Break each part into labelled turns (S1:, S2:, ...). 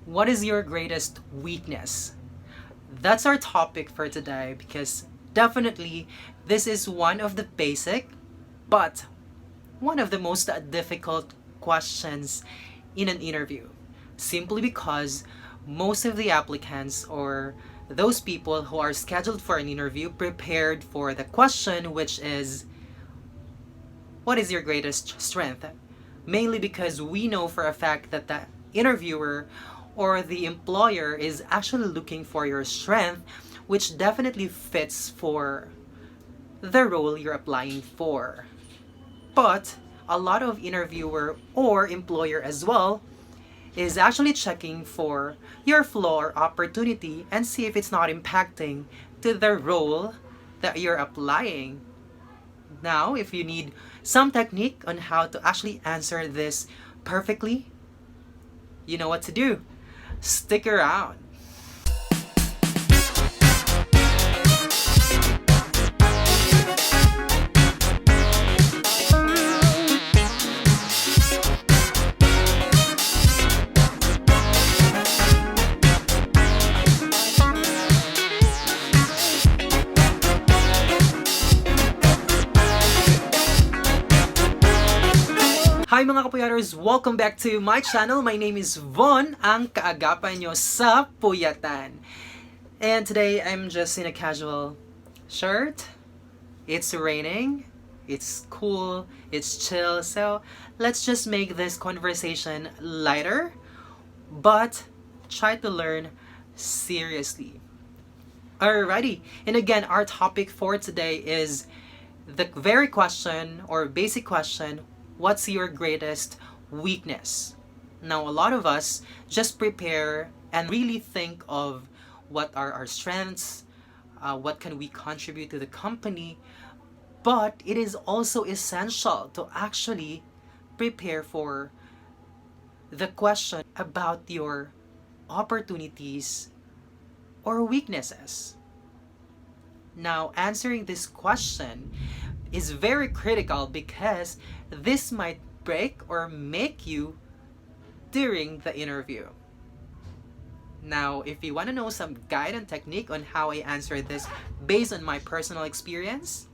S1: What is your greatest weakness? That's our topic for today because definitely this is one of the basic but one of the most difficult questions in an interview. Simply because most of the applicants or those people who are scheduled for an interview prepared for the question, which is, what is your greatest strength? Mainly because we know for a fact that the interviewer or the employer is actually looking for your strength, which definitely fits for the role you're applying for. But a lot of interviewer or employer as well is actually checking for your flaw or opportunity and see if it's not impacting to the role that you're applying. Now, if you need some technique on how to actually answer this perfectly, you know what to do. Stick around. Hi mga Kapuyaters! Welcome back to my channel. My name is Von, ang kaagapan nyo sa puyatan. And today I'm just in a casual shirt. It's raining, it's cool, it's chill, so let's just make this conversation lighter, but try to learn seriously. Alrighty, and again, our topic for today is the very question or basic question, what's your greatest weakness? Now, a lot of us just prepare and really think of what are our strengths, what can we contribute to the company, but it is also essential to actually prepare for the question about your opportunities or weaknesses. Now, answering this question is very critical because this might break or make you during the interview. Now, if you want to know some guide and technique on how I answer this based on my personal experience,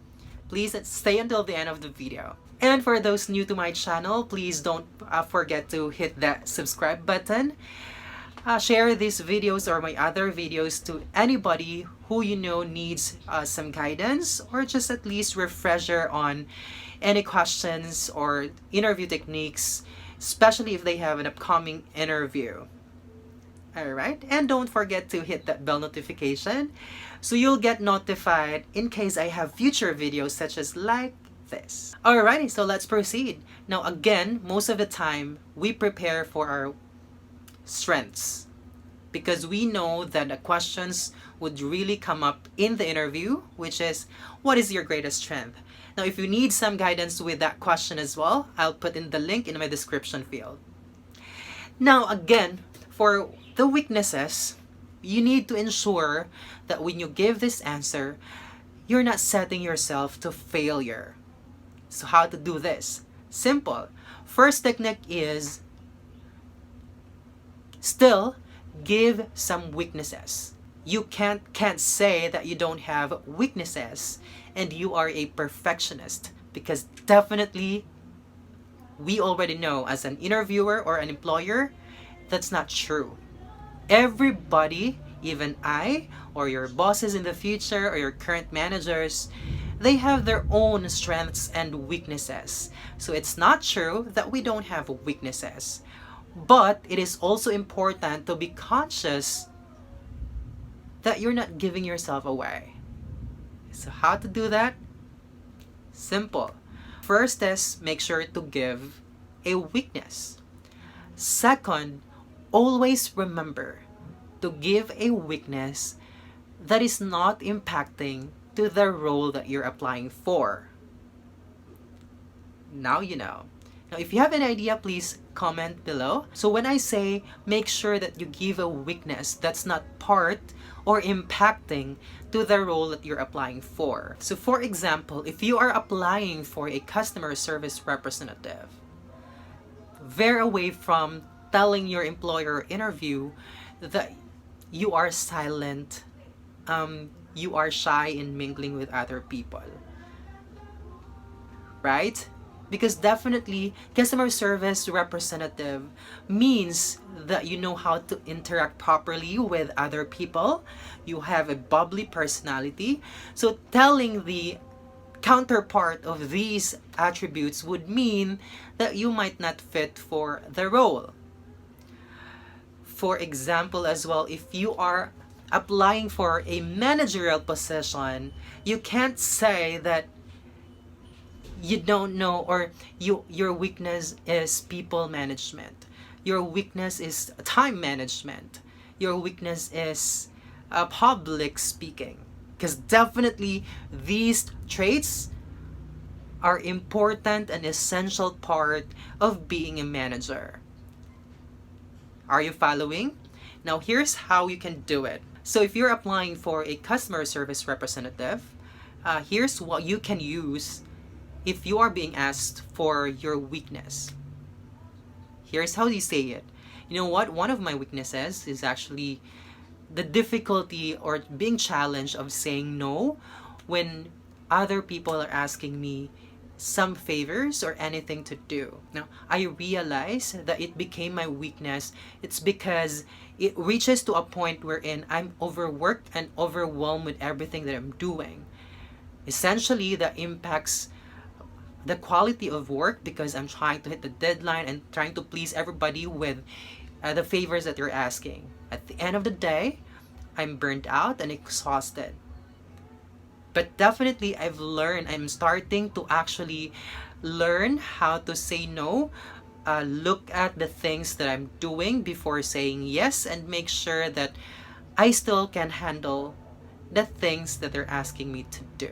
S1: please stay until the end of the video. And for those new to my channel, please don't forget to hit that subscribe button. Share these videos or my other videos to anybody who you know needs some guidance or just at least refresher on any questions or interview techniques, especially if they have an upcoming interview. Alright, and don't forget to hit that bell notification so you'll get notified in case I have future videos such as like this. Alrighty, so let's proceed. Now again, most of the time we prepare for our strengths because we know that the questions would really come up in the interview, which is, what is your greatest strength? Now, if you need some guidance with that question as well, I'll put in the link in my description field. Now, again, for the weaknesses, you need to ensure that when you give this answer, you're not setting yourself to failure. So how to do this? Simple. First technique is still give some weaknesses. You can't say that you don't have weaknesses and you are a perfectionist, because definitely we already know as an interviewer or an employer that's not true. Everybody, even I or your bosses in the future or your current managers, they have their own strengths and weaknesses. So it's not true that we don't have weaknesses. But it is also important to be conscious that you're not giving yourself away. So how to do that? Simple. First is make sure to give a weakness. Second, always remember to give a weakness that is not impacting to the role that you're applying for. Now you know. Now, if you have any idea, please comment below. So when I say make sure that you give a weakness that's not part or impacting to the role that you're applying for. So for example, if you are applying for a customer service representative, veer away from telling your employer or interview that you are silent, you are shy in mingling with other people, right? Because definitely, customer service representative means that you know how to interact properly with other people. You have a bubbly personality. So telling the counterpart of these attributes would mean that you might not fit for the role. For example, as well, if you are applying for a managerial position, you can't say that you don't know, or your weakness is people management, your weakness is time management, your weakness is public speaking, because definitely these traits are important and essential part of being a manager. Are you following? Now here's how you can do it. So if you're applying for a customer service representative, here's what you can use if you are being asked for your weakness. Here's how you say it. You know what? One of my weaknesses is actually the difficulty or being challenged of saying no when other people are asking me some favors or anything to do. Now, I realize that it became my weakness. It's because it reaches to a point wherein I'm overworked and overwhelmed with everything that I'm doing. Essentially, that impacts the quality of work because I'm trying to hit the deadline and trying to please everybody with the favors that they're asking. At the end of the day, I'm burnt out and exhausted. But definitely I'm starting to actually learn how to say no, look at the things that I'm doing before saying yes, and make sure that I still can handle the things that they're asking me to do.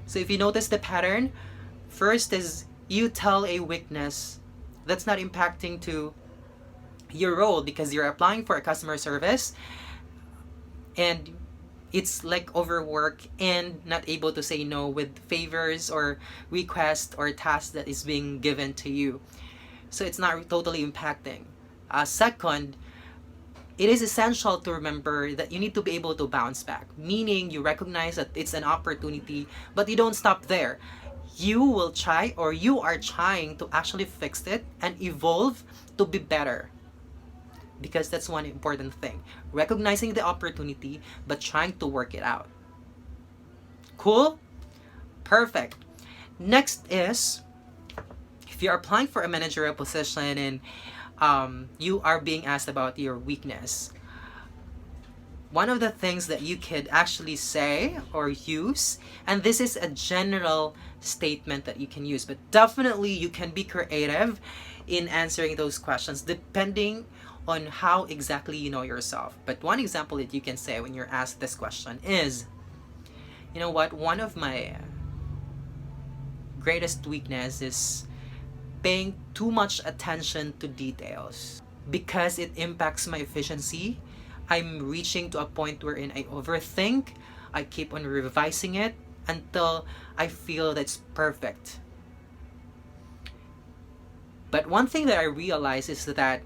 S1: So if you notice the pattern, first is you tell a weakness that's not impacting to your role because you're applying for a customer service and it's like overwork and not able to say no with favors or requests or tasks that is being given to you. So it's not totally impacting. Second, it is essential to remember that you need to be able to bounce back, meaning you recognize that it's an opportunity, but you don't stop there. You will try, or you are trying to actually fix it and evolve to be better. Because that's one important thing. Recognizing the opportunity, but trying to work it out. Cool? Perfect. Next is, if you're applying for a managerial position and you are being asked about your weakness, one of the things that you could actually say or use, and this is a general statement that you can use, but definitely you can be creative in answering those questions depending on how exactly you know yourself. But one example that you can say when you're asked this question is, you know what, one of my greatest weakness is paying too much attention to details. Because it impacts my efficiency, I'm reaching to a point wherein I overthink, I keep on revising it until I feel that's perfect. But one thing that I realize is that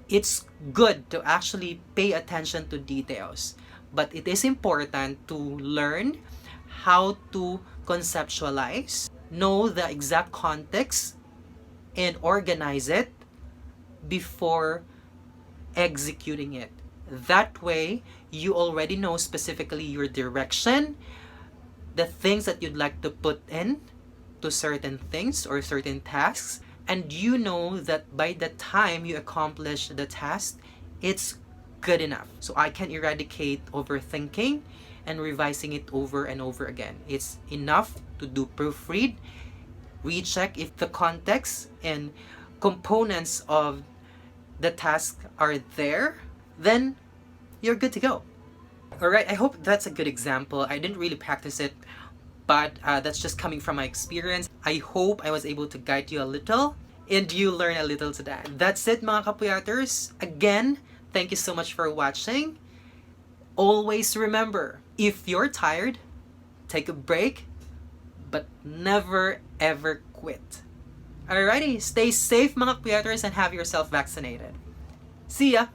S1: it's good to actually pay attention to details, but it is important to learn how to conceptualize, know the exact context, and organize it before executing it. That way, you already know specifically your direction, the things that you'd like to put in to certain things or certain tasks, and you know that by the time you accomplish the task, it's good enough. So I can eradicate overthinking and revising it over and over again. It's enough to do proofread, recheck if the context and components of the task are there, then you're good to go. Alright, I hope that's a good example. I didn't really practice it, but that's just coming from my experience. I hope I was able to guide you a little and you learn a little today. That's it, mga Kapuyaters. Again, thank you so much for watching. Always remember, if you're tired, take a break, but never ever quit. Alrighty, stay safe mga Kapuyaters and have yourself vaccinated. See ya!